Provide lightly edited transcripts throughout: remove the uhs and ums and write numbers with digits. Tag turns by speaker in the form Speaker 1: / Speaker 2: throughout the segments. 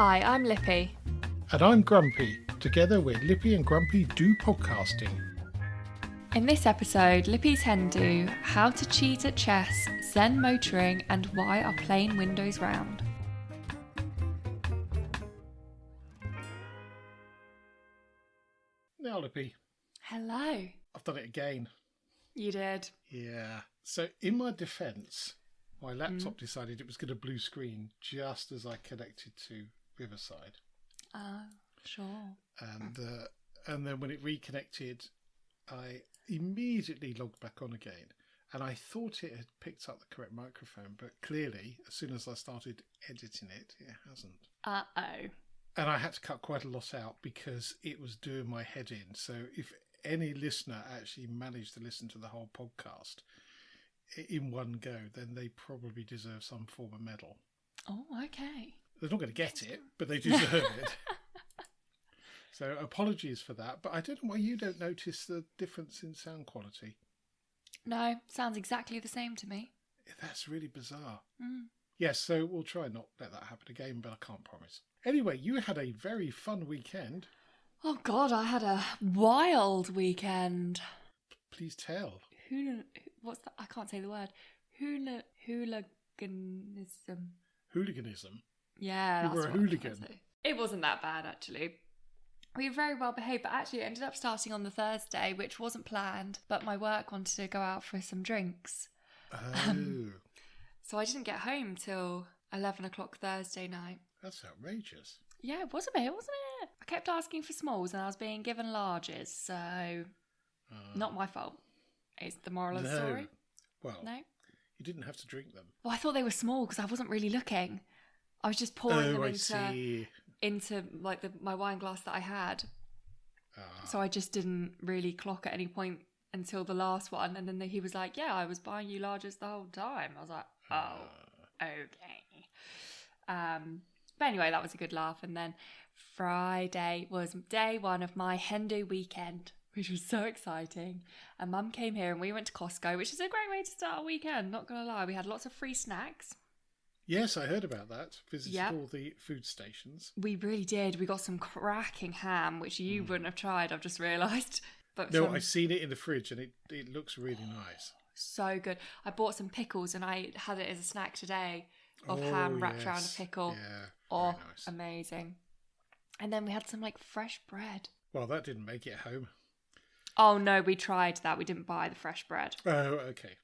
Speaker 1: Hi, I'm Lippy.
Speaker 2: And I'm Grumpy. Together we're Lippy and Grumpy Do Podcasting.
Speaker 1: In this episode, Lippy's Hen Do, How to Cheat at Chess, Zen Motoring, and Why Are Plain Windows Round?
Speaker 2: Now, Lippy.
Speaker 1: Hello.
Speaker 2: I've done it again.
Speaker 1: You did.
Speaker 2: Yeah. So, in my defence, my laptop decided it was going to blue screen just as I connected to Riverside.
Speaker 1: Sure.
Speaker 2: And then when it reconnected, I immediately logged back on again. And I thought it had picked up the correct microphone, but clearly, as soon as I started editing it, it hasn't.
Speaker 1: Uh-oh.
Speaker 2: And I had to cut quite a lot out because it was doing my head in. So if any listener actually managed to listen to the whole podcast in one go, then they probably deserve some form of medal.
Speaker 1: Oh, okay.
Speaker 2: They're not going to get it, but they deserve it. So apologies for that. But I don't know why you don't notice the difference in sound quality.
Speaker 1: No, sounds exactly the same to me.
Speaker 2: That's really bizarre. Yes, so we'll try and not let that happen again, but I can't promise. Anyway, you had a very fun weekend.
Speaker 1: Oh, God, I had a wild weekend.
Speaker 2: Please tell.
Speaker 1: What's that? I can't say the word. Hooliganism.
Speaker 2: Hooliganism?
Speaker 1: Yeah,
Speaker 2: You
Speaker 1: that's
Speaker 2: were a
Speaker 1: what
Speaker 2: hooligan.
Speaker 1: It wasn't that bad, actually. We were very well behaved, but actually it ended up starting on the Thursday, which wasn't planned, but my work wanted to go out for some drinks.
Speaker 2: Oh.
Speaker 1: So I didn't get home till 11 o'clock Thursday night.
Speaker 2: That's outrageous.
Speaker 1: Yeah, it was a bit, wasn't it? I kept asking for smalls and I was being given larges, so not my fault. Is the moral of the story?
Speaker 2: Well,
Speaker 1: no?
Speaker 2: You didn't have to drink them.
Speaker 1: Well, I thought they were small because I wasn't really looking. I was just pouring them into like my wine glass that I had. So I just didn't really clock at any point until the last one. And then he was like, yeah, I was buying you larges the whole time. I was like, oh, okay. But anyway, that was a good laugh. And then Friday was day one of my Hen Do weekend, which was so exciting. And Mum came here and we went to Costco, which is a great way to start a weekend, not going to lie. We had lots of free snacks.
Speaker 2: Yes, I heard about that. Visited all the food stations.
Speaker 1: We really did. We got some cracking ham, which you wouldn't have tried, I've just realised. But
Speaker 2: no, I've seen it in the fridge and it looks really nice.
Speaker 1: So good. I bought some pickles and I had it as a snack today of ham wrapped around a pickle.
Speaker 2: Yeah, very nice.
Speaker 1: Amazing. And then we had some like fresh bread.
Speaker 2: Well, that didn't make it home.
Speaker 1: Oh no, we tried that. We didn't buy the fresh bread.
Speaker 2: Oh, okay.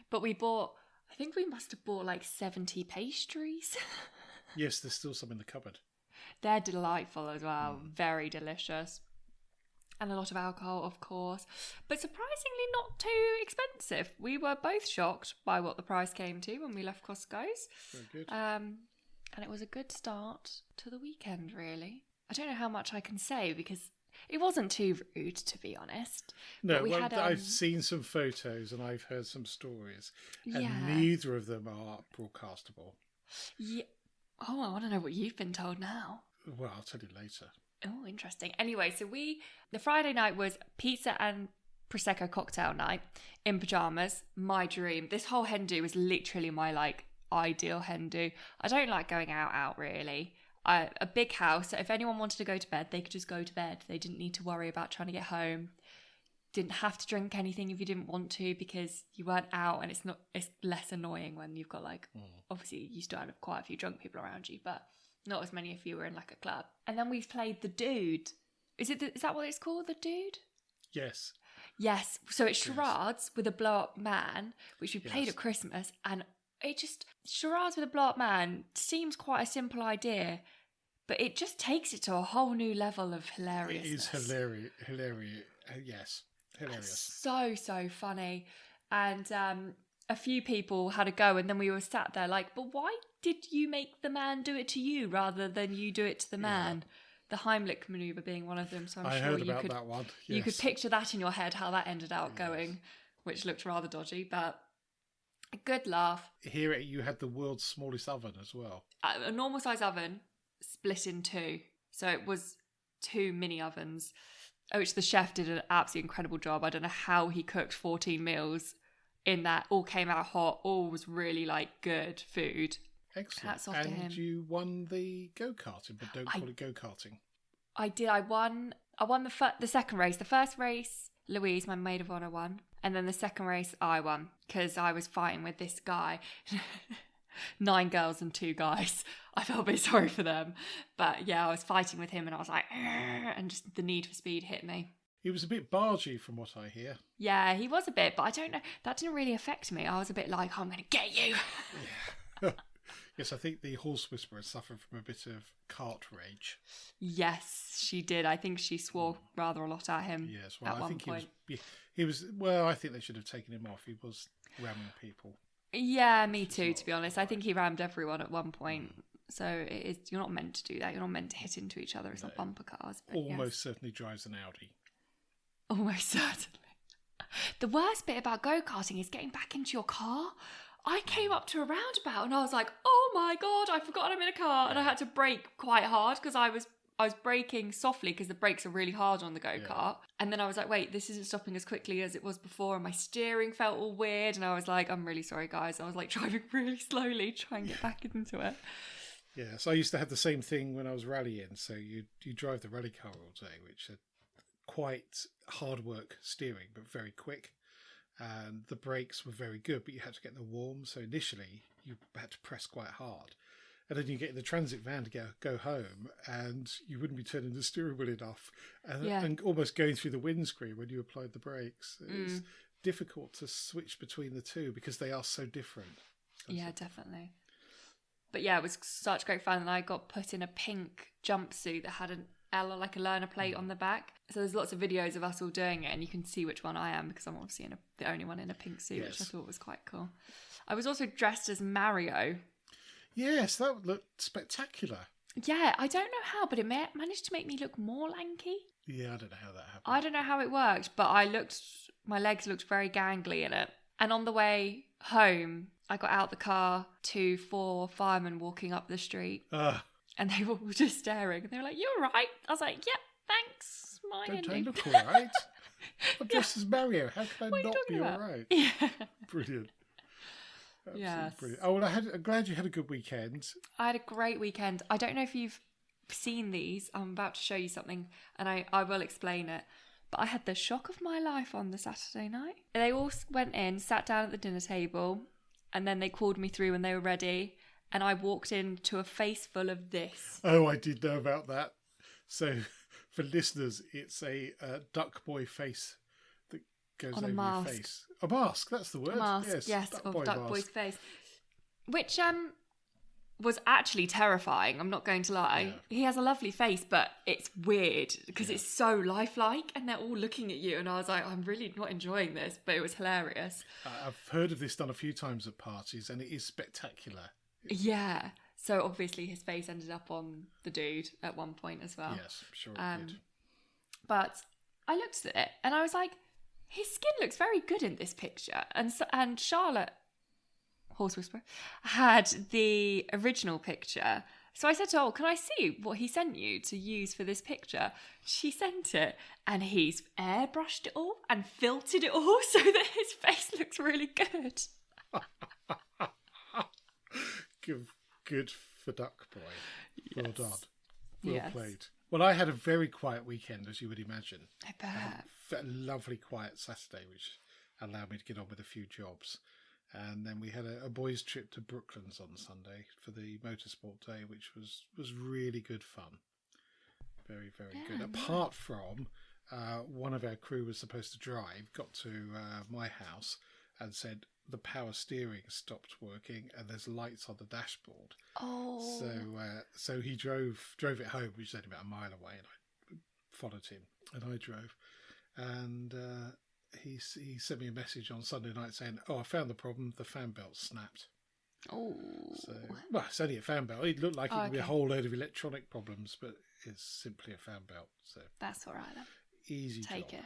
Speaker 1: But we bought, I think we must have bought like 70 pastries.
Speaker 2: Yes, there's still some in the cupboard.
Speaker 1: They're delightful as well. Very delicious. And a lot of alcohol, of course. But surprisingly not too expensive. We were both shocked by what the price came to when we left Costco's.
Speaker 2: Very good.
Speaker 1: And it was a good start to the weekend, really. I don't know how much I can say because it wasn't too rude, to be honest.
Speaker 2: No, I've seen some photos and I've heard some stories. And neither of them are broadcastable.
Speaker 1: Yeah. Oh, I want to know what you've been told now.
Speaker 2: Well, I'll tell you later.
Speaker 1: Oh, interesting. Anyway, so the Friday night was pizza and Prosecco cocktail night in pyjamas. My dream. This whole Hen Do was literally my like ideal Hen Do. I don't like going out really. A big house, so if anyone wanted to go to bed, they could just go to bed. They didn't need to worry about trying to get home. Didn't have to drink anything if you didn't want to because you weren't out, and it's less annoying when you've got like obviously you still have quite a few drunk people around you, but not as many if you were in like a club. And then we played the Dude. Is that what it's called, the Dude?
Speaker 2: Yes.
Speaker 1: Yes. So it's charades with a blow-up man, which we played at Christmas, and charades with a blow-up man seems quite a simple idea, but it just takes it to a whole new level of hilariousness.
Speaker 2: It is hilarious. Yes, hilarious.
Speaker 1: So funny. And a few people had a go, and then we were sat there like, but why did you make the man do it to you rather than you do it to the man? The Heimlich manoeuvre being one of them, so I'm sure you could that one. Yes. You could picture that in your head, how that ended out going, which looked rather dodgy, but a good laugh.
Speaker 2: Here you had the world's smallest oven as well.
Speaker 1: A normal size oven split in two. So it was 2 mini ovens, which the chef did an absolutely incredible job. I don't know how he cooked 14 meals in that. All came out hot. All was really like good food.
Speaker 2: Excellent.
Speaker 1: Hats off to him.
Speaker 2: And you won the go-karting, but don't call it go-karting.
Speaker 1: I did. I won the second race. The first race, Louise, my maid of honour, won. And then the second race, I won. Because I was fighting with this guy. 9 girls and 2 guys. I felt a bit sorry for them. But yeah, I was fighting with him and I was like, and just the need for speed hit me.
Speaker 2: He was a bit bargy from what I hear.
Speaker 1: Yeah, he was a bit, but I don't know. That didn't really affect me. I was a bit like, I'm going to get you.
Speaker 2: Yeah. Yes, I think the horse whisperer suffered from a bit of cart rage.
Speaker 1: Yes, she did. I think she swore rather a lot at him.
Speaker 2: Yes, well,
Speaker 1: at
Speaker 2: I
Speaker 1: one
Speaker 2: think
Speaker 1: point.
Speaker 2: he was. Well, I think they should have taken him off. He was ramming people.
Speaker 1: Yeah, me too, to be honest. I think he rammed everyone at one point. So it is, you're not meant to do that. You're not meant to hit into each other. It's not bumper cars.
Speaker 2: Almost certainly drives an Audi.
Speaker 1: Almost certainly. The worst bit about go-karting is getting back into your car. I came up to a roundabout and I was like, oh my God, I forgot I'm in a car. And I had to brake quite hard because I was braking softly because the brakes are really hard on the go-kart. Yeah. And then I was like, wait, this isn't stopping as quickly as it was before. And my steering felt all weird. And I was like, I'm really sorry, guys. I was like driving really slowly, trying to get back into it.
Speaker 2: Yeah, so I used to have the same thing when I was rallying. So you drive the rally car all day, which are quite hard work steering, but very quick. And the brakes were very good, but you had to get them warm. So initially, you had to press quite hard. And then you get in the transit van to go home, and you wouldn't be turning the steering wheel enough, and almost going through the windscreen when you applied the brakes. It's difficult to switch between the two because they are so different.
Speaker 1: Yeah, definitely. But yeah, it was such great fun, and I got put in a pink jumpsuit that had an L, like a learner plate on the back. So there's lots of videos of us all doing it, and you can see which one I am because I'm obviously the only one in a pink suit, which I thought was quite cool. I was also dressed as Mario.
Speaker 2: Yes, that looked spectacular.
Speaker 1: Yeah, I don't know how, but it managed to make me look more lanky.
Speaker 2: Yeah, I don't know how that happened.
Speaker 1: I don't know how it worked, but my legs looked very gangly in it. And on the way home, I got out the car to 4 firemen walking up the street. And they were all just staring. And they were like, "You all right?" I was like, "Yep, thanks.
Speaker 2: Don't I look all right? I'm dressed as Mario. How can I not be all right?"
Speaker 1: Yeah.
Speaker 2: Brilliant. Absolutely
Speaker 1: yes.
Speaker 2: Brilliant. Oh, well, I'm glad you had a good weekend.
Speaker 1: I had a great weekend. I don't know if you've seen these. I'm about to show you something, and I will explain it. But I had the shock of my life on the Saturday night. They all went in, sat down at the dinner table, and then they called me through when they were ready. And I walked into a face full of this.
Speaker 2: Oh, I did know about that. So, for listeners, it's a duck boy face that goes
Speaker 1: on
Speaker 2: over
Speaker 1: your
Speaker 2: face. A mask, that's the word.
Speaker 1: A mask, yes, of Duck Boy's face. Which was actually terrifying, I'm not going to lie. Yeah. He has a lovely face, but it's weird because it's so lifelike and they're all looking at you. And I was like, I'm really not enjoying this, but it was hilarious.
Speaker 2: I've heard of this done a few times at parties and it is spectacular.
Speaker 1: Yeah. So obviously his face ended up on the dude at one point as well.
Speaker 2: Yes, sure it did.
Speaker 1: But I looked at it and I was like, his skin looks very good in this picture. And Charlotte, horse whisperer, had the original picture. So I said to her, can I see what he sent you to use for this picture? She sent it and he's airbrushed it all and filtered it all so that his face looks really good.
Speaker 2: Good for Duck Boy.
Speaker 1: Yes.
Speaker 2: Well done. Well played. Well, I had a very quiet weekend, as you would imagine.
Speaker 1: I bet.
Speaker 2: A lovely quiet Saturday, which allowed me to get on with a few jobs. And then we had a boys' trip to Brooklands on Sunday for the motorsport day, which was really good fun. Very, very good. Apart from one of our crew was supposed to drive, got to my house and said, the power steering stopped working and there's lights on the dashboard.
Speaker 1: Oh.
Speaker 2: So he drove it home, which is only about a mile away, and I followed him and I drove. And he sent me a message on Sunday night saying, "Oh, I found the problem. The fan belt snapped."
Speaker 1: Oh.
Speaker 2: So, well, it's only a fan belt. It looked like it could be a whole load of electronic problems, but it's simply a fan belt. So
Speaker 1: that's all right then.
Speaker 2: Easy
Speaker 1: Take
Speaker 2: job.
Speaker 1: it.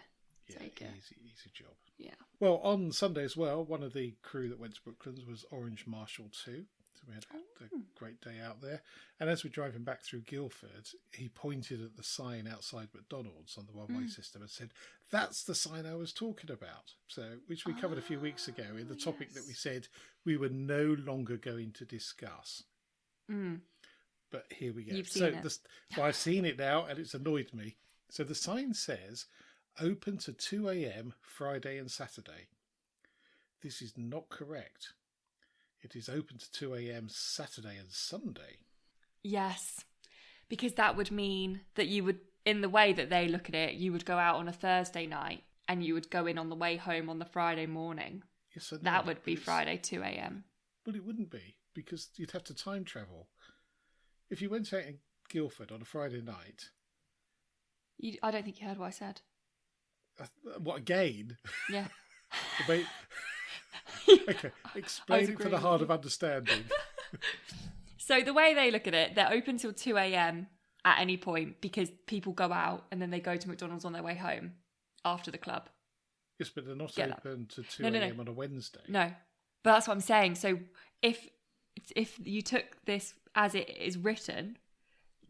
Speaker 2: Yeah,
Speaker 1: Take it.
Speaker 2: Easy job.
Speaker 1: Yeah.
Speaker 2: Well, on Sunday as well, one of the crew that went to Brooklands was Orange Marshal too. So we had a great day out there. And as we're driving back through Guildford, he pointed at the sign outside McDonald's on the one-way system and said, "That's the sign I was talking about." So, which we covered a few weeks ago in the topic that we said we were no longer going to discuss.
Speaker 1: Mm.
Speaker 2: But here we go.
Speaker 1: You've seen it.
Speaker 2: Well, I've seen it now, and it's annoyed me. So the sign says open to 2 a.m. Friday and Saturday. This is not correct. It is open to 2 a.m. Saturday and Sunday.
Speaker 1: Yes, because that would mean that you would, in the way that they look at it, you would go out on a Thursday night and you would go in on the way home on the Friday morning.
Speaker 2: Yes, I know,
Speaker 1: that would be Friday 2 a.m.
Speaker 2: But it wouldn't be, because you'd have to time travel. If you went out in Guildford on a Friday night...
Speaker 1: I don't think you heard what I said.
Speaker 2: What, again?
Speaker 1: Yeah.
Speaker 2: Okay, explain it for the hard of understanding.
Speaker 1: So the way they look at it, they're open till 2 a.m. at any point because people go out and then they go to McDonald's on their way home after the club.
Speaker 2: Yes, but they're not open to 2 a.m. on a Wednesday.
Speaker 1: No, but that's what I'm saying. So if you took this as it is written,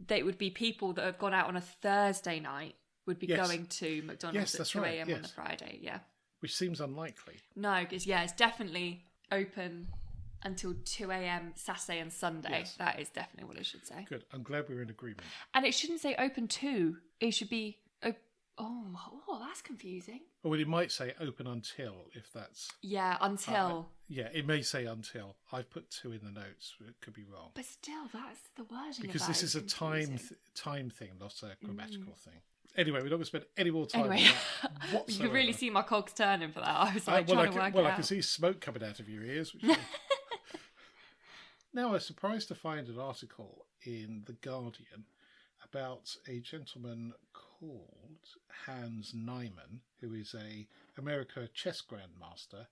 Speaker 1: they would be people that have gone out on a Thursday night would be going to McDonald's at 2 a.m. on the Friday. Yeah.
Speaker 2: Which seems unlikely.
Speaker 1: No, because it's definitely open until 2 a.m. Saturday and Sunday. Yes. That is definitely what it should say.
Speaker 2: Good. I'm glad we're in agreement.
Speaker 1: And it shouldn't say open to. It should be... Oh, that's confusing.
Speaker 2: Or it might say open until, if that's...
Speaker 1: Yeah, until.
Speaker 2: It may say until. I've put 2 in the notes. It could be wrong.
Speaker 1: But still, that's the wording.
Speaker 2: Because this is a time thing, not a grammatical thing. Anyway, we're not going to spend any more time on that whatsoever.
Speaker 1: You could really see my cogs turning for that. I was trying to work it out.
Speaker 2: Well, I can see smoke coming out of your ears. Now, I was surprised to find an article in The Guardian about a gentleman called Hans Niemann, who is a America chess grandmaster,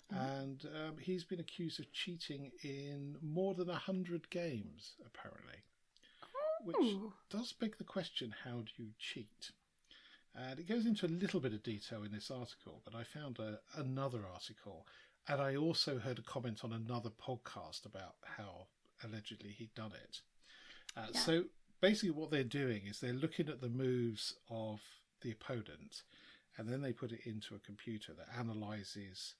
Speaker 2: and he's been accused of cheating in more than 100 games, apparently. Which does beg the question, how do you cheat? And it goes into a little bit of detail in this article, but I found another article, and I also heard a comment on another podcast about how allegedly he'd done it. So basically what they're doing is they're looking at the moves of the opponent, and then they put it into a computer that analyses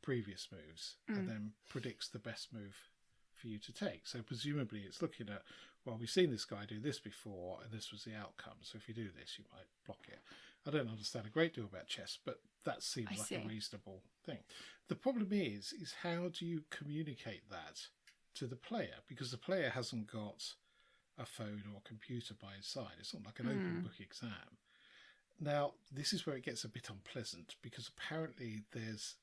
Speaker 2: previous moves and then predicts the best move for you to take. So presumably it's looking at, well, we've seen this guy do this before and this was the outcome, so if you do this you might block it. I don't understand a great deal about chess, but that seems like a reasonable thing. The problem is how do you communicate that to the player? Because the player hasn't got a phone or a computer by his side. It's not like an open book exam. Now, this is where it gets a bit unpleasant, because apparently there's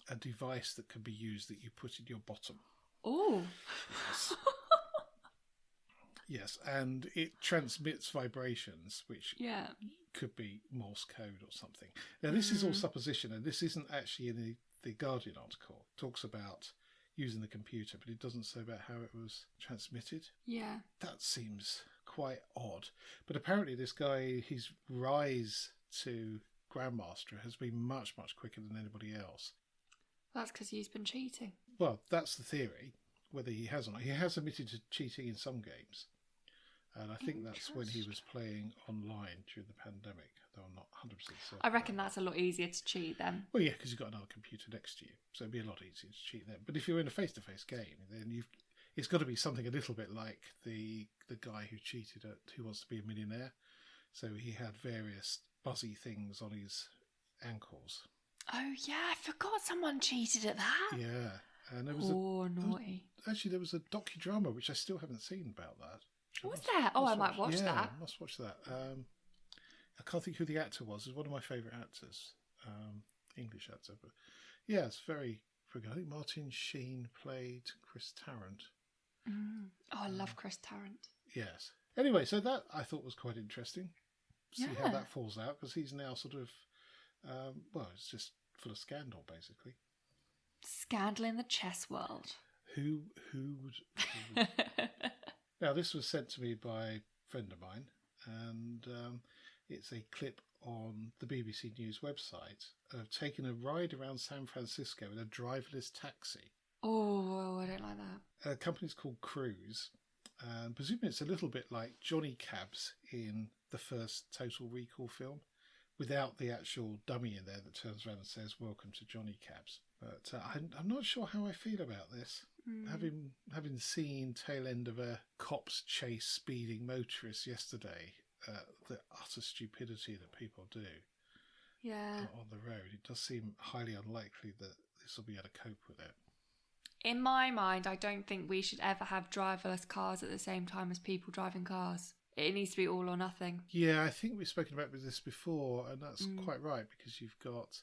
Speaker 2: a device that can be used that you put in your bottom.
Speaker 1: Oh.
Speaker 2: Yes. Yes, and it transmits vibrations, which could be Morse code or something. Now, this is all supposition, and this isn't actually in the Guardian article. It talks about using the computer, but it doesn't say about how it was transmitted. Yeah. That seems quite odd. But apparently this guy, his rise to Grandmaster has been much, much quicker than anybody else.
Speaker 1: That's because he's been cheating.
Speaker 2: Well, that's the theory. Whether he has or not. He has admitted to cheating in some games. And I think that's when he was playing online during the pandemic, though I'm not 100% certain.
Speaker 1: I reckon that's a lot easier to cheat then.
Speaker 2: Well, yeah, because you've got another computer next to you, so it'd be a lot easier to cheat then. But if you're in a face-to-face game, then it's got to be something a little bit like the guy who cheated at Who Wants to Be a Millionaire. So he had various buzzy things on his ankles. Oh, yeah, I forgot someone cheated at that. Yeah. And there was naughty. There was a docudrama, which I still haven't seen about that.
Speaker 1: What's that? I might watch that.
Speaker 2: I must watch that. I can't think who the actor was. He's one of my favourite actors. English actor. But yeah, it's very good. I think Martin Sheen played Chris Tarrant.
Speaker 1: I love Chris Tarrant.
Speaker 2: Yes. Anyway, so that I thought was quite interesting. See how that falls out, because he's now sort of, it's just full of scandal, basically.
Speaker 1: Scandal in the chess world.
Speaker 2: Who would... Now, this was sent to me by a friend of mine, and it's a clip on the BBC News website of taking a ride around San Francisco in a driverless taxi. Oh, I don't like that. A company's called Cruise, and presumably it's a little bit like Johnny Cabs in the first Total Recall film, without the actual dummy in there that turns around and says, "Welcome to Johnny Cabs." But I'm not sure how I feel about this. Having seen tail end of a cops chase speeding motorists yesterday, the utter stupidity that people do on the road, it does seem highly unlikely that this will be able to cope with it.
Speaker 1: In my mind, I don't think we should ever have driverless cars at the same time as people driving cars. It needs to be all or nothing.
Speaker 2: Yeah, I think we've spoken about this before, and that's quite right, because you've got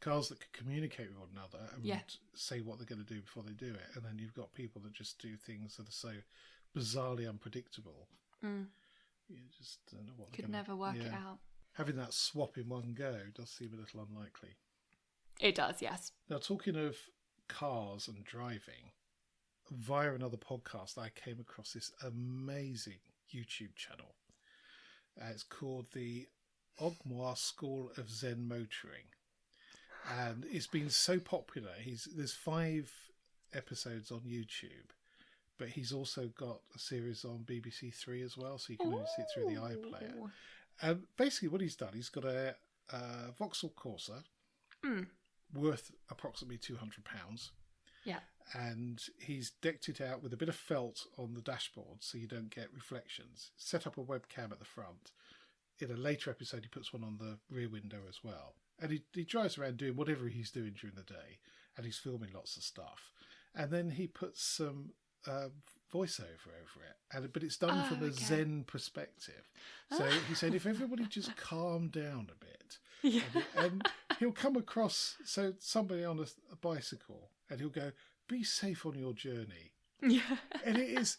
Speaker 2: cars that can communicate with one another and say what they're going to do before they do it, and then you've got people that just do things that are so bizarrely unpredictable. You just don't know what
Speaker 1: could never work it out.
Speaker 2: Having that swap in one go does seem a little unlikely.
Speaker 1: It does, yes.
Speaker 2: Now, talking of cars and driving, via another podcast, I came across this amazing YouTube channel. It's called the Ogmios School of Zen Motoring, and it's been so popular. There's 5 episodes on YouTube, but he's also got a series on BBC Three as well, so you can only see it through the iPlayer. And basically what he's done, he's got a Vauxhall Corsa worth approximately £200.
Speaker 1: Yeah.
Speaker 2: And he's decked it out with a bit of felt on the dashboard so you don't get reflections. Set up a webcam at the front. In a later episode, he puts one on the rear window as well. And he drives around doing whatever he's doing during the day, and he's filming lots of stuff. And then he puts some voiceover over it, but it's done from a Zen perspective. So he said, if everybody just calmed down a bit, and he'll come across somebody on a bicycle, and he'll go, "Be safe on your journey." Yeah, and it is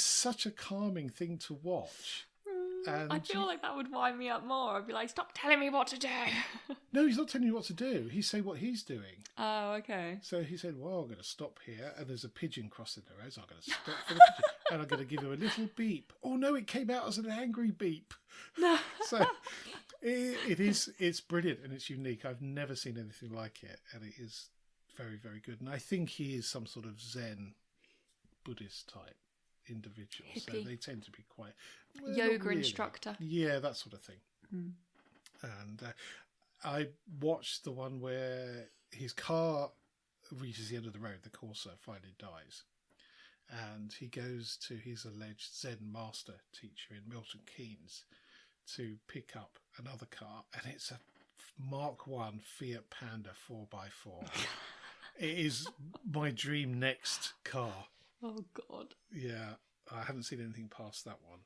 Speaker 2: such a calming thing to watch. And
Speaker 1: I feel like that would wind me up more. I'd be like, "Stop telling me what to do."
Speaker 2: No, he's not telling you what to do. He's saying what he's doing.
Speaker 1: Oh, okay.
Speaker 2: So he said, well, I'm going to stop here, and there's a pigeon crossing the road, so I'm going to stop for the pigeon, and I'm going to give him a little beep. Oh, no, it came out as an angry beep. So it's brilliant, and it's unique. I've never seen anything like it, and it is very, very good. And I think he is some sort of Zen Buddhist type individual.
Speaker 1: Hippie.
Speaker 2: So they tend to be quite...
Speaker 1: yoga instructor.
Speaker 2: Yeah, that sort of thing. And I watched the one where his car reaches the end of the road, the Corsa finally dies, and he goes to his alleged Zen master teacher in Milton Keynes to pick up another car, and it's a Mark 1 Fiat Panda 4x4. It is my dream next car.
Speaker 1: Oh, God.
Speaker 2: Yeah, I haven't seen anything past that one.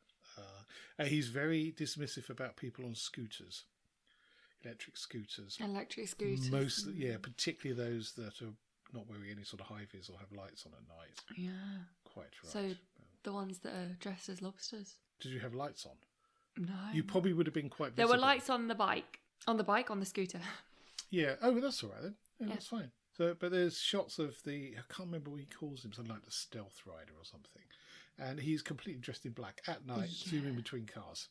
Speaker 2: He's very dismissive about people on scooters, electric scooters. Particularly those that are not wearing any sort of high-vis or have lights on at night.
Speaker 1: Yeah.
Speaker 2: Quite right.
Speaker 1: So the ones that are dressed as lobsters.
Speaker 2: Did you have lights on?
Speaker 1: No.
Speaker 2: You probably would have been quite visible.
Speaker 1: There were lights on the bike. On the scooter.
Speaker 2: Yeah. Oh, well, that's all right then. Yeah, that's fine. So, but there's shots of I can't remember what he calls him, something like the stealth rider or something. And he's completely dressed in black at night, zooming between cars.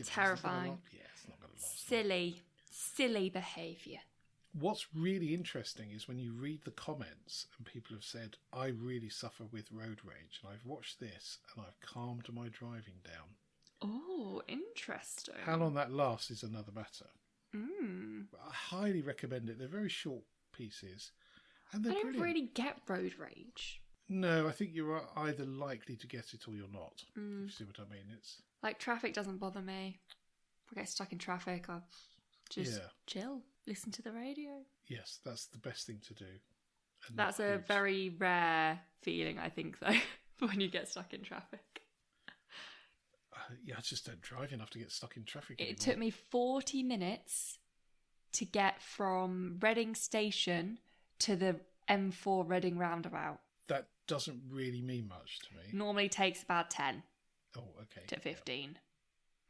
Speaker 1: Terrifying.
Speaker 2: It's not going to last.
Speaker 1: Silly behaviour.
Speaker 2: What's really interesting is when you read the comments and people have said, I really suffer with road rage, and I've watched this and I've calmed my driving down.
Speaker 1: Oh, interesting.
Speaker 2: How long that lasts is another matter. I highly recommend it. They're very short pieces. And they're brilliant.
Speaker 1: Really get road rage.
Speaker 2: No, I think you're either likely to get it or you're not. If you see what I mean. It's
Speaker 1: like traffic doesn't bother me. If I get stuck in traffic, I'll just chill, listen to the radio.
Speaker 2: Yes, that's the best thing to do.
Speaker 1: That's a very rare feeling, I think, though, when you get stuck in traffic.
Speaker 2: I just don't drive enough to get stuck in traffic anymore.
Speaker 1: It took me 40 minutes to get from Reading Station to the M4 Reading roundabout.
Speaker 2: That doesn't really mean much to me.
Speaker 1: Normally takes about 10.
Speaker 2: Oh, okay.
Speaker 1: To 15.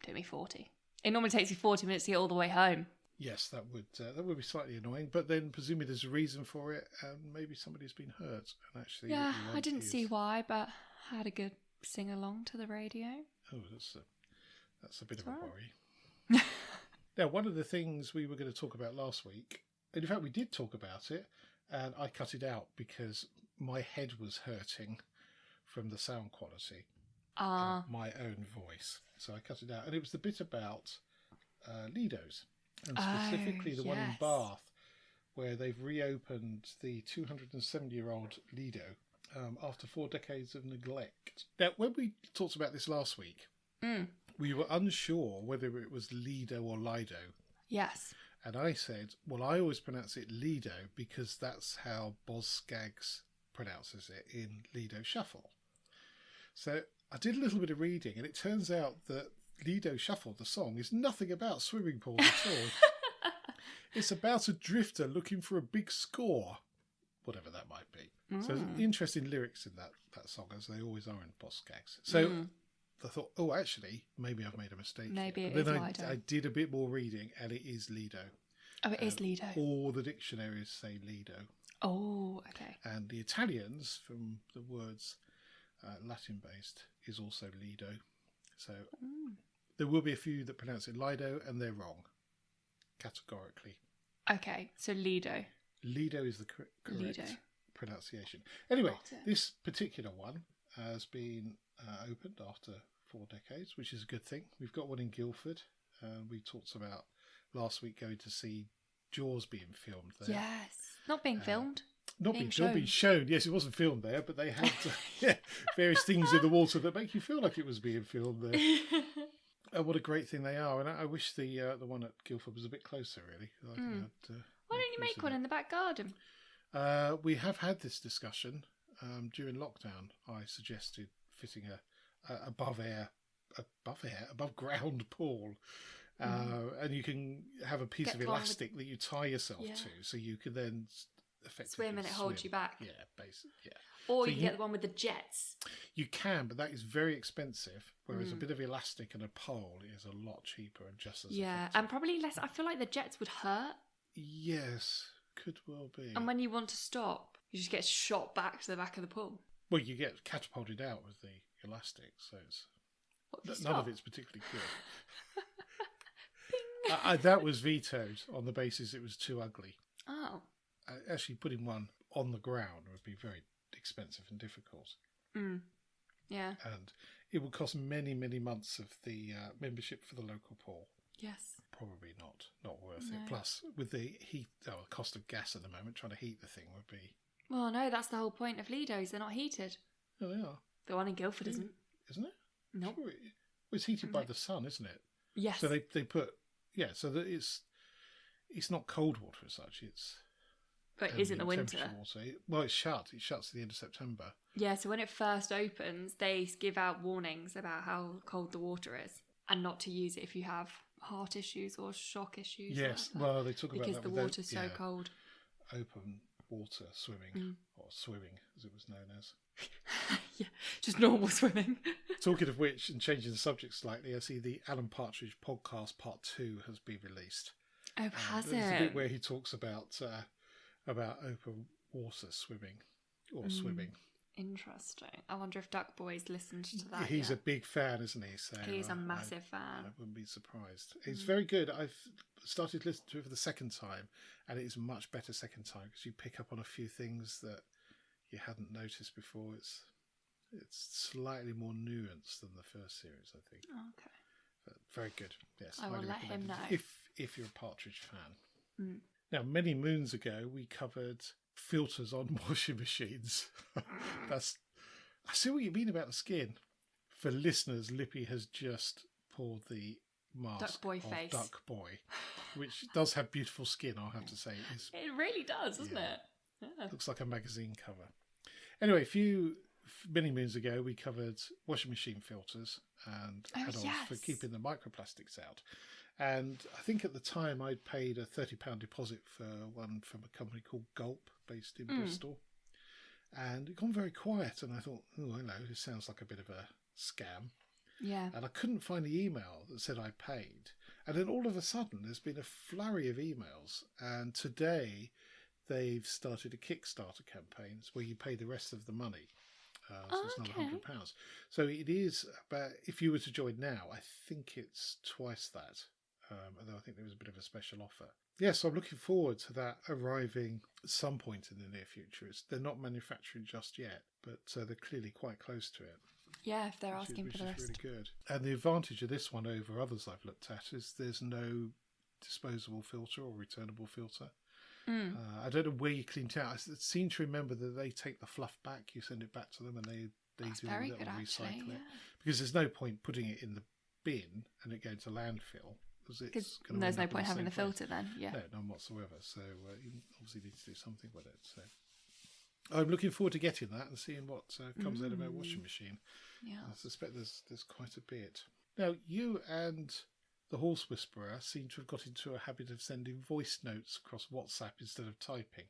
Speaker 1: Took me 40. It normally takes you 40 minutes to get all the way home.
Speaker 2: Yes, that would be slightly annoying, but then presumably there's a reason for it, and maybe somebody's been hurt. And actually,
Speaker 1: yeah, I didn't see why, but I had a good sing along to the radio.
Speaker 2: Oh, that's a bit of a worry. Now, one of the things we were going to talk about last week, and in fact we did talk about it, and I cut it out because my head was hurting from the sound quality of my own voice. So I cut it out, and it was the bit about Lidos, and specifically the one in Bath, where they've reopened the 270-year-old Lido after 4 decades of neglect. Now, when we talked about this last week, we were unsure whether it was Lido or Lido.
Speaker 1: Yes.
Speaker 2: And I said, well, I always pronounce it Lido because that's how Scagg pronounces it in Lido Shuffle. So I did a little bit of reading, and it turns out that Lido Shuffle, the song, is nothing about swimming pools at all. It's about a drifter looking for a big score, whatever that might be. So there's interesting lyrics in that song, as they always are in Scaggs. So I thought, oh, actually, maybe I've made a mistake.
Speaker 1: Maybe
Speaker 2: here.
Speaker 1: it is
Speaker 2: Lido. I
Speaker 1: Lido.
Speaker 2: did a bit more reading, and it is Lido.
Speaker 1: Oh, it is Lido.
Speaker 2: All the dictionaries say Lido.
Speaker 1: Oh, okay.
Speaker 2: And the Italians, from the words Latin-based, is also Lido. So there will be a few that pronounce it Lido, and they're wrong, categorically.
Speaker 1: Okay, so Lido.
Speaker 2: Lido is the correct
Speaker 1: Lido.
Speaker 2: pronunciation. Anyway, this particular one has been opened after 4 decades, which is a good thing. We've got one in Guildford. We talked about last week going to see Jaws being filmed there.
Speaker 1: Yes. Not being filmed.
Speaker 2: Not being shown. Yes, it wasn't filmed there, but they had various things in the water that make you feel like it was being filmed there. What a great thing they are. And I wish the one at Guildford was a bit closer, really.
Speaker 1: Why don't you make one in the back garden?
Speaker 2: We have had this discussion during lockdown. I suggested fitting a above ground pool. And you can have a piece of elastic that you tie yourself to, so you can then effectively
Speaker 1: swim and it holds you back.
Speaker 2: Yeah, basically, yeah.
Speaker 1: Or you can get the one with the jets.
Speaker 2: You can, but that is very expensive. Whereas a bit of elastic and a pole is a lot cheaper and just as effective.
Speaker 1: And probably less. I feel like the jets would hurt.
Speaker 2: Yes, could well be.
Speaker 1: And when you want to stop, you just get shot back to the back of the pool.
Speaker 2: Well, you get catapulted out with the elastic, so it's none of it's particularly good. That was vetoed on the basis it was too ugly.
Speaker 1: Oh.
Speaker 2: Actually, putting one on the ground would be very expensive and difficult.
Speaker 1: Yeah.
Speaker 2: And it would cost many, many months of the membership for the local pool.
Speaker 1: Yes.
Speaker 2: Probably not worth it. Plus, with the cost of gas at the moment, trying to heat the thing would be...
Speaker 1: Well, no, that's the whole point of Lidos. They're not heated.
Speaker 2: Oh, they are.
Speaker 1: The one in Guildford isn't.
Speaker 2: Isn't it?
Speaker 1: No. Nope.
Speaker 2: Sure it's heated by the sun, isn't it?
Speaker 1: Yes.
Speaker 2: So they put... Yeah, so that it's not cold water as such.
Speaker 1: But it isn't the winter.
Speaker 2: Water. Well, it's shut. It shuts at the end of September.
Speaker 1: Yeah, so when it first opens, they give out warnings about how cold the water is and not to use it if you have heart issues or shock issues.
Speaker 2: Yes, well, they talk about that
Speaker 1: because the water's so cold.
Speaker 2: Open water swimming, or swimming as it was known as.
Speaker 1: Yeah, just normal swimming.
Speaker 2: Talking of which, and changing the subject slightly, I see the Alan Partridge podcast part 2 has been released.
Speaker 1: Oh, has it?
Speaker 2: There's a bit where he talks about open water swimming or swimming.
Speaker 1: Interesting. I wonder if Duck Boy's listened to that.
Speaker 2: He's a big fan, isn't he? So
Speaker 1: he's a massive fan.
Speaker 2: I wouldn't be surprised. It's very good. I've started listening to it for the second time, and it is a much better second time because you pick up on a few things that you hadn't noticed before. It's slightly more nuanced than the first series, I think.
Speaker 1: Okay.
Speaker 2: But very good. Yes,
Speaker 1: I will let him know.
Speaker 2: If you're a Partridge fan. Now, many moons ago, we covered filters on washing machines. I see what you mean about the skin. For listeners, Lippy has just pulled the mask
Speaker 1: Duck Boy
Speaker 2: of
Speaker 1: face.
Speaker 2: Duck Boy, which does have beautiful skin, I'll have to say.
Speaker 1: It really does, doesn't it? Yeah.
Speaker 2: Looks like a magazine cover. Anyway, many moons ago, we covered washing machine filters and add-ons for keeping the microplastics out. And I think at the time I'd paid a £30 deposit for one from a company called Gulp, based in Bristol. And it gone very quiet, and I thought, oh, hello, this sounds like a bit of a scam.
Speaker 1: Yeah.
Speaker 2: And I couldn't find the email that said I paid. And then all of a sudden, there's been a flurry of emails. And today, they've started a Kickstarter campaign where you pay the rest of the money. So it's another £100. So it is about, if you were to join now, I think it's twice that. Although I think there was a bit of a special offer. Yes, so I'm looking forward to that arriving at some point in the near future. They're not manufacturing just yet, but they're clearly quite close to it.
Speaker 1: Yeah, if they're asking for the rest.
Speaker 2: Which is really good. And the advantage of this one over others I've looked at is there's no disposable filter or returnable filter. I don't know where you clean it out. I seem to remember that they take the fluff back, you send it back to them, and they
Speaker 1: That's
Speaker 2: do
Speaker 1: very
Speaker 2: a little
Speaker 1: good, actually,
Speaker 2: recycle it.
Speaker 1: yeah.
Speaker 2: Because there's no point putting it in the bin and it going to landfill.
Speaker 1: Because
Speaker 2: Because
Speaker 1: there's no point having the filter then, yeah.
Speaker 2: No, none whatsoever. So you obviously need to do something with it. So I'm looking forward to getting that and seeing what comes out of our washing machine.
Speaker 1: Yeah.
Speaker 2: I suspect there's quite a bit. Now, you and the Horse Whisperer seem to have got into a habit of sending voice notes across WhatsApp instead of typing.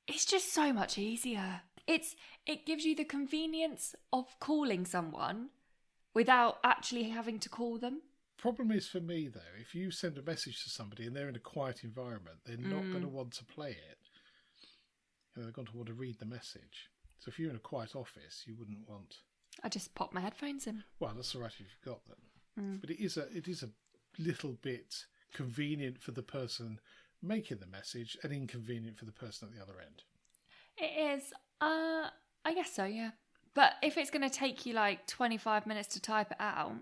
Speaker 1: It's just so much easier. It gives you the convenience of calling someone without actually having to call them.
Speaker 2: Problem is for me, though, if you send a message to somebody and they're in a quiet environment, they're not going to want to play it. They're going to want to read the message. So if you're in a quiet office, you wouldn't want...
Speaker 1: I just pop my headphones in.
Speaker 2: Well, that's all right if you've got them. But it is a little bit convenient for the person making the message and inconvenient for the person at the other end.
Speaker 1: It is. I guess so, yeah. But if it's going to take you like 25 minutes to type it out...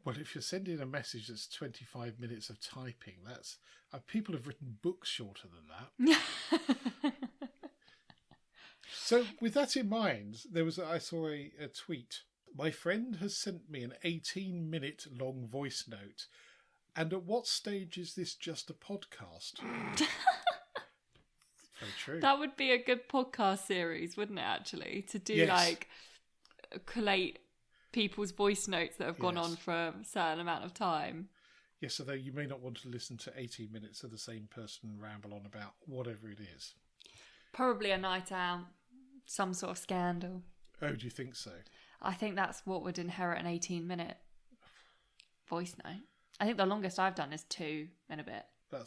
Speaker 2: Well, if you're sending a message that's 25 minutes of typing, that's... people have written books shorter than that. So with that in mind, I saw a tweet. My friend has sent me an 18-minute long voice note. And at what stage is this just a podcast? Very true.
Speaker 1: That would be a good podcast series, wouldn't it, actually? To do,
Speaker 2: Yes.
Speaker 1: collate people's voice notes that have gone on for a certain amount of time.
Speaker 2: Yes, although you may not want to listen to 18 minutes of the same person ramble on about whatever it is.
Speaker 1: Probably a night out, some sort of scandal.
Speaker 2: Oh, do you think so?
Speaker 1: I think that's what would inherit an 18-minute voice note. I think the longest I've done is 2 and a bit.
Speaker 2: I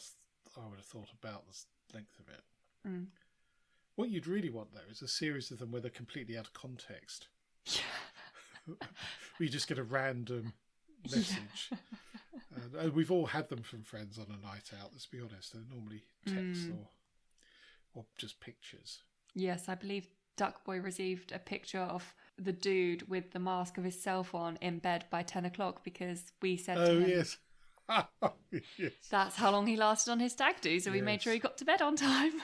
Speaker 2: would have thought about the length of it. What you'd really want, though, is a series of them where they're completely out of context. We just get a random message. And we've all had them from friends on a night out, let's be honest. They're normally text or just pictures.
Speaker 1: Yes, I believe Duckboy received a picture of the dude with the mask of his self on in bed by 10 o'clock because we said to him...
Speaker 2: Yes. Yes.
Speaker 1: That's how long he lasted on his stag do, so we made sure he got to bed on time.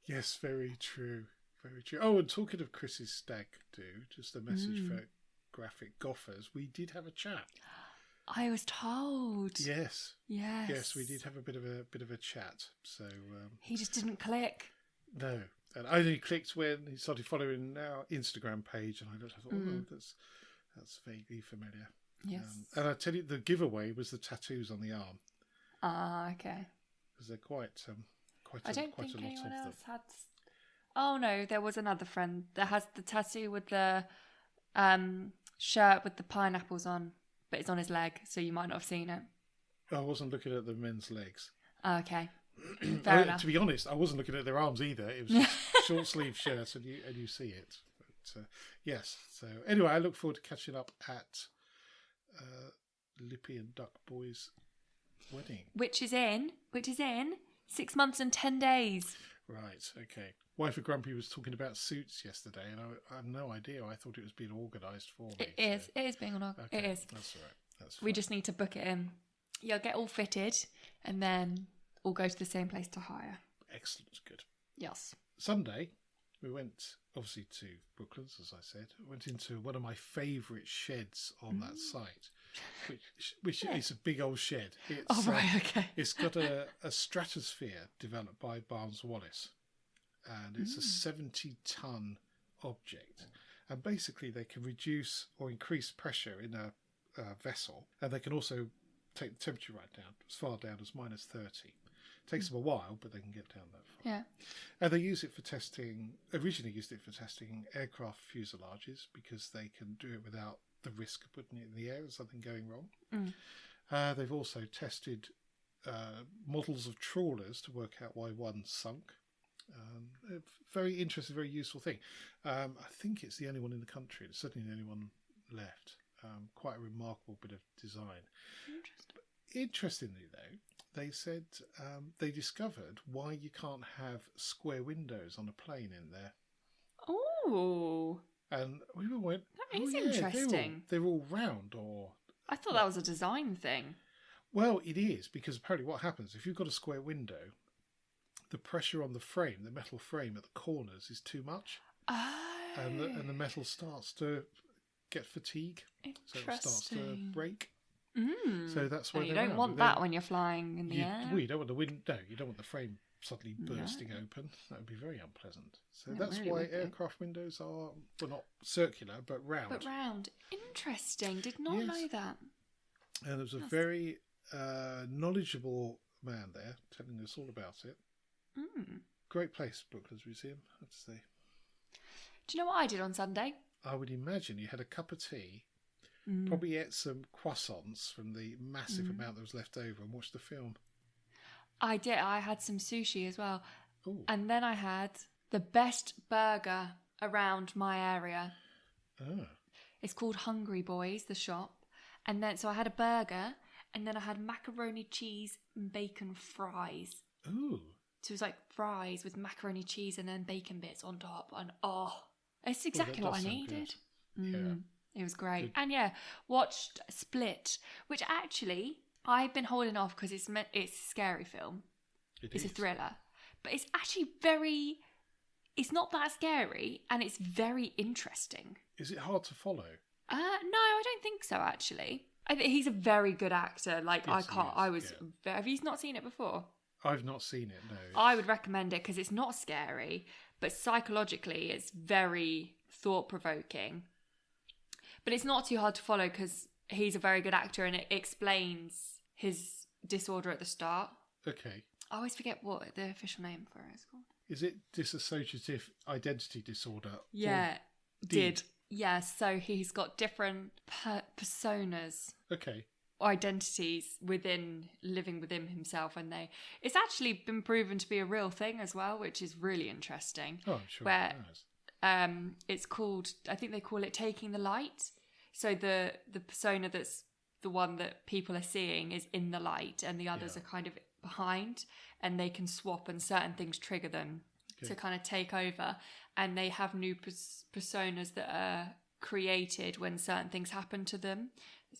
Speaker 2: Yes, very true. Very true. Oh, and talking of Chris's stag do, just a message for graphic goffers, we did have a chat.
Speaker 1: I was told.
Speaker 2: Yes.
Speaker 1: Yes.
Speaker 2: Yes, we did have a bit of a chat. So
Speaker 1: he just didn't click.
Speaker 2: No. And I only clicked when he started following our Instagram page, and I thought, oh, that's vaguely familiar.
Speaker 1: Yes.
Speaker 2: And I tell you, the giveaway was the tattoos on the arm.
Speaker 1: Ah, okay.
Speaker 2: Because they're quite
Speaker 1: I don't
Speaker 2: quite
Speaker 1: think
Speaker 2: a lot
Speaker 1: anyone
Speaker 2: of
Speaker 1: else
Speaker 2: them.
Speaker 1: had... Oh, no, there was another friend that has the tattoo with the shirt with the pineapples on, but it's on his leg, so you might not have seen it.
Speaker 2: I wasn't looking at the men's legs.
Speaker 1: Oh, okay. Fair enough.
Speaker 2: To be honest, I wasn't looking at their arms either. It was just short sleeve shirt, and you see it. But yes. So anyway, I look forward to catching up at Lippy and Duck Boy's wedding,
Speaker 1: which is in 6 months and 10 days.
Speaker 2: Right. Okay. Wife of Grumpy was talking about suits yesterday, and I had no idea. I thought it was being organised for me.
Speaker 1: It is. It is being organised.
Speaker 2: Okay,
Speaker 1: it is.
Speaker 2: That's all right. That's fine.
Speaker 1: We just need to book it in. You'll get all fitted, and then all go to the same place to hire.
Speaker 2: Excellent. Good.
Speaker 1: Yes.
Speaker 2: Sunday, we went obviously to Brooklands, as I said. I went into one of my favourite sheds on that site, which is a big old shed. It's,
Speaker 1: okay.
Speaker 2: It's got a stratosphere developed by Barnes Wallis, and it's a 70-ton object. And basically, they can reduce or increase pressure in a vessel, and they can also take the temperature right down, as far down as minus 30. Takes them a while, but they can get down that far.
Speaker 1: Yeah.
Speaker 2: And they use it for testing, originally used it for testing aircraft fuselages because they can do it without the risk of putting it in the air and something going wrong. They've also tested models of trawlers to work out why one sunk. A very interesting, very useful thing. I think it's the only one in the country. It's certainly the only one left. Quite a remarkable bit of design. Interestingly, though, they said they discovered why you can't have square windows on a plane in there.
Speaker 1: Oh.
Speaker 2: And we went,
Speaker 1: that is interesting.
Speaker 2: They're all round, or...
Speaker 1: I thought that was a design thing.
Speaker 2: Well, it is, because apparently what happens, if you've got a square window, the pressure on the frame, the metal frame at the corners, is too much.
Speaker 1: Oh.
Speaker 2: And the metal starts to get fatigue. So it starts to break. So that's why
Speaker 1: you don't want that when you're flying in the air.
Speaker 2: You don't want the wind. No, you don't want the frame suddenly bursting open. That would be very unpleasant. So that's
Speaker 1: really
Speaker 2: why
Speaker 1: would be.
Speaker 2: aircraft windows are, well, not circular, but round.
Speaker 1: But round. Interesting. Did not know that.
Speaker 2: And there was a very knowledgeable man there telling us all about it. Great place, Brooklands Museum, I have to say.
Speaker 1: Do you know what I did on Sunday?
Speaker 2: I would imagine you had a cup of tea, probably ate some croissants from the massive amount that was left over, and watched the film.
Speaker 1: I did. I had some sushi as well.
Speaker 2: Ooh.
Speaker 1: And then I had the best burger around my area.
Speaker 2: Oh.
Speaker 1: It's called Hungry Boys, the shop. And then, so I had a burger, and then I had macaroni, cheese, and bacon fries.
Speaker 2: Ooh.
Speaker 1: So it was like fries with macaroni, cheese, and then bacon bits on top. And it's exactly what I needed.
Speaker 2: Yeah.
Speaker 1: It was great. And watched Split, which actually I've been holding off because it's a scary film. It's a thriller. But it's actually it's not that scary, and it's very interesting.
Speaker 2: Is it hard to follow?
Speaker 1: No, I don't think so, actually. I think he's a very good actor. Like,
Speaker 2: yes,
Speaker 1: have you not seen it before?
Speaker 2: I've not seen it, no.
Speaker 1: I would recommend it because it's not scary, but psychologically it's very thought-provoking. But it's not too hard to follow because he's a very good actor, and it explains his disorder at the start.
Speaker 2: Okay.
Speaker 1: I always forget what the official name for it is called.
Speaker 2: Is it dissociative identity disorder?
Speaker 1: Yeah, did. Yeah, so he's got different personas.
Speaker 2: Okay.
Speaker 1: Identities living within himself, and it's actually been proven to be a real thing as well, which is really interesting.
Speaker 2: Oh, I'm sure
Speaker 1: where
Speaker 2: it has.
Speaker 1: It's called, I think they call it taking the light. So the persona that's the one that people are seeing is in the light, and the others are kind of behind, and they can swap, and certain things trigger them to kind of take over, and they have new personas that are created when certain things happen to them.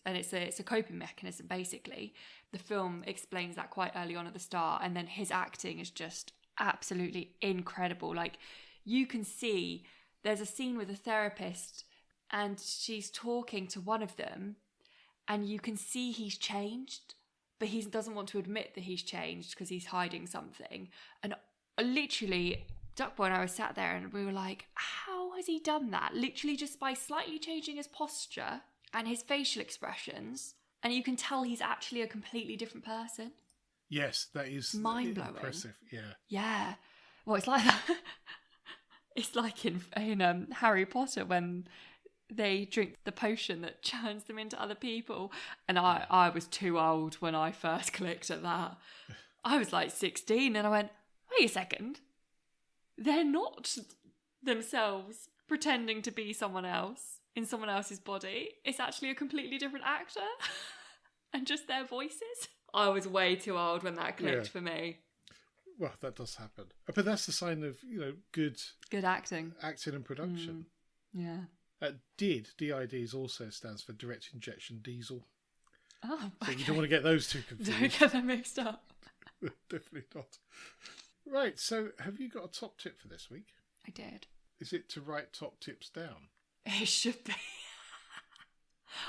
Speaker 1: And it's a coping mechanism, basically. The film explains that quite early on at the start, and then his acting is just absolutely incredible. Like, you can see there's a scene with a therapist, and she's talking to one of them, and you can see he's changed, but he doesn't want to admit that he's changed because he's hiding something. And literally, Duckboy and I were sat there, and we were like, how has he done that? Literally just by slightly changing his posture and his facial expressions, and you can tell he's actually a completely different person.
Speaker 2: Yes, that is
Speaker 1: mind-blowing.
Speaker 2: Impressive, yeah.
Speaker 1: Yeah. Well, it's like that. It's like in Harry Potter when they drink the potion that turns them into other people. And I was too old when I first clicked at that. I was like 16, and I went, wait a second. They're not themselves pretending to be someone else in someone else's body. It's actually a completely different actor and just their voices. I was way too old when that clicked for me.
Speaker 2: Well, that does happen. But that's the sign of, good
Speaker 1: acting
Speaker 2: and production.
Speaker 1: Yeah.
Speaker 2: DID also stands for direct injection diesel.
Speaker 1: Oh,
Speaker 2: so you don't want to get those two confused.
Speaker 1: Don't get them mixed up.
Speaker 2: Definitely not. Right, so have you got a top tip for this week?
Speaker 1: I did.
Speaker 2: Is it to write top tips down?
Speaker 1: It should be.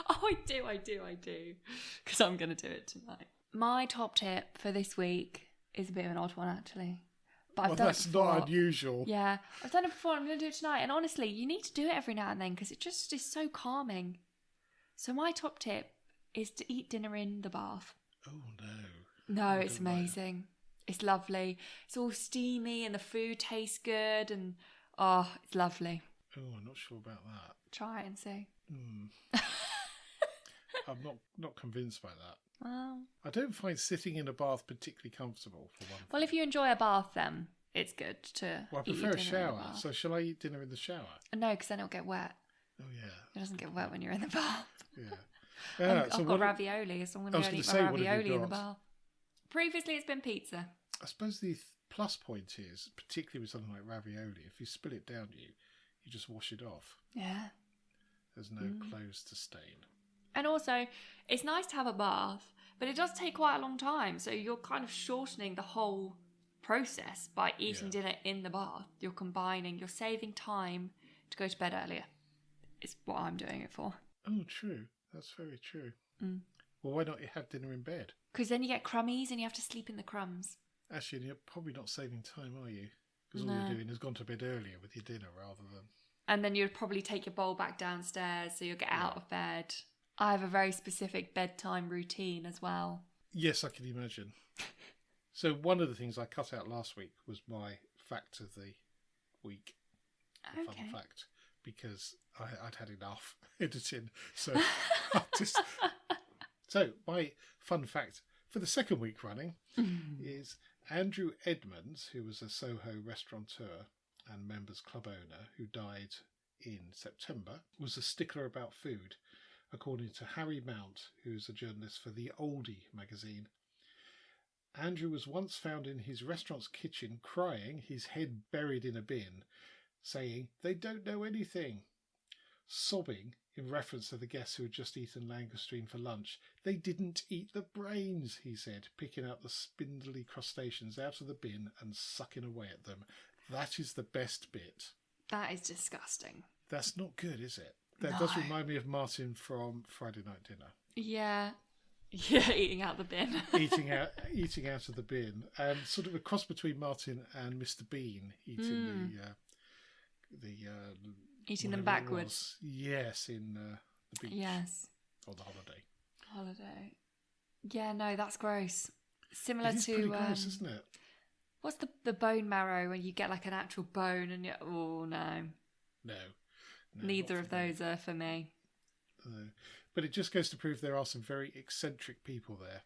Speaker 1: Oh, I do. Because I'm going to do it tonight. My top tip for this week is a bit of an odd one, actually. But I've done it before.
Speaker 2: Not unusual.
Speaker 1: Yeah, I've done it before. I'm going to do it tonight. And honestly, you need to do it every now and then because it just is so calming. So my top tip is to eat dinner in the bath.
Speaker 2: Oh, no.
Speaker 1: No, it's amazing. It's lovely. It's all steamy and the food tastes good. And, it's lovely.
Speaker 2: Oh, I'm not sure about that.
Speaker 1: Try it and see.
Speaker 2: I'm not convinced by that.
Speaker 1: Well,
Speaker 2: I don't find sitting in a bath particularly comfortable, for one thing.
Speaker 1: Well, if you enjoy a bath, then it's good to
Speaker 2: Well, I prefer a shower, so shall I eat dinner in the shower?
Speaker 1: No, because then it'll get wet.
Speaker 2: Oh, yeah.
Speaker 1: It doesn't get wet when you're in the bath.
Speaker 2: Yeah.
Speaker 1: I've got ravioli, so I'm going to eat my ravioli in the bath. Previously, it's been pizza.
Speaker 2: I suppose the plus point is, particularly with something like ravioli, if you spill it down you just wash it off.
Speaker 1: Yeah.
Speaker 2: There's no clothes to stain.
Speaker 1: And also, it's nice to have a bath, but it does take quite a long time. So you're kind of shortening the whole process by eating dinner in the bath. You're saving time to go to bed earlier. Is what I'm doing it for.
Speaker 2: Oh, true. That's very true. Well, why not you have dinner in bed?
Speaker 1: Because then you get crummies and you have to sleep in the crumbs.
Speaker 2: Actually, you're probably not saving time, are you? Because all you're doing is gone to bed earlier with your dinner rather than...
Speaker 1: And then you'd probably take your bowl back downstairs, so you'll get out of bed. I have a very specific bedtime routine as well.
Speaker 2: Yes, I can imagine. So one of the things I cut out last week was my fact of the week.
Speaker 1: Okay.
Speaker 2: Fun fact. Because I'd had enough editing. So So my fun fact for the second week running is Andrew Edmonds, who was a Soho restaurateur and members club owner who died in September, was a stickler about food, according to Harry Mount, who's a journalist for the Oldie magazine. Andrew was once found in his restaurant's kitchen crying, his head buried in a bin, saying, "They don't know anything," sobbing in reference to the guests who had just eaten langoustine for lunch. "They didn't eat the brains," he said, picking out the spindly crustaceans out of the bin and sucking away at them. That is the best bit.
Speaker 1: That is disgusting.
Speaker 2: That's not good, is it? That does remind me of Martin from Friday Night Dinner.
Speaker 1: Yeah. Yeah, eating out the bin.
Speaker 2: eating out of the bin. And sort of a cross between Martin and Mr. Bean eating
Speaker 1: eating them backwards.
Speaker 2: Yes, in the beach.
Speaker 1: Yes.
Speaker 2: Or the holiday.
Speaker 1: Yeah, no, that's gross. Similar
Speaker 2: it is
Speaker 1: to
Speaker 2: pretty gross, isn't it?
Speaker 1: What's the bone marrow when you get like an actual bone and you
Speaker 2: No.
Speaker 1: Neither of those are for me.
Speaker 2: No. But it just goes to prove there are some very eccentric people there.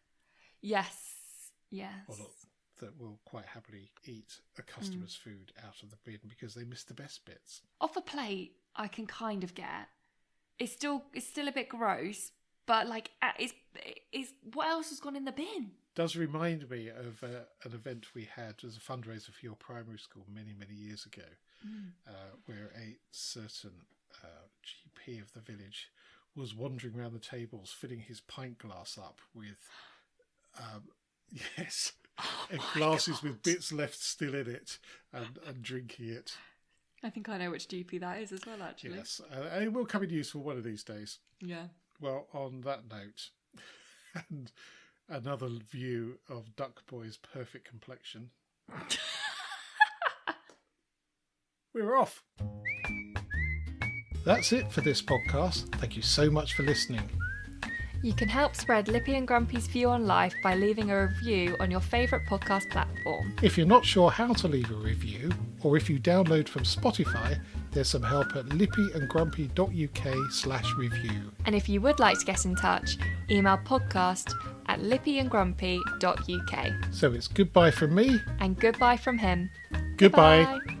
Speaker 1: Yes.
Speaker 2: Or not, that will quite happily eat a customer's food out of the bin because they miss the best bits.
Speaker 1: Off a plate, I can kind of get. It's still a bit gross, but like, it's what else has gone in the bin?
Speaker 2: Does remind me of an event we had as a fundraiser for your primary school many, many years ago, where a certain GP of the village was wandering around the tables, filling his pint glass up with, glasses with bits left still in it, and drinking it.
Speaker 1: I think I know which GP that is as well, actually.
Speaker 2: Yes, and it will come in useful one of these days.
Speaker 1: Yeah.
Speaker 2: Well, on that note, and another view of Duck Boy's perfect complexion, we're off. That's it for this podcast. Thank you so much for listening.
Speaker 1: You can help spread Lippy and Grumpy's view on life by leaving a review on your favourite podcast platform.
Speaker 2: If you're not sure how to leave a review, or if you download from Spotify, there's some help at lippyandgrumpy.uk/review.
Speaker 1: And if you would like to get in touch, email podcast@lippyandgrumpy.uk.
Speaker 2: So it's goodbye from me.
Speaker 1: And goodbye from him.
Speaker 2: Goodbye.
Speaker 1: Goodbye.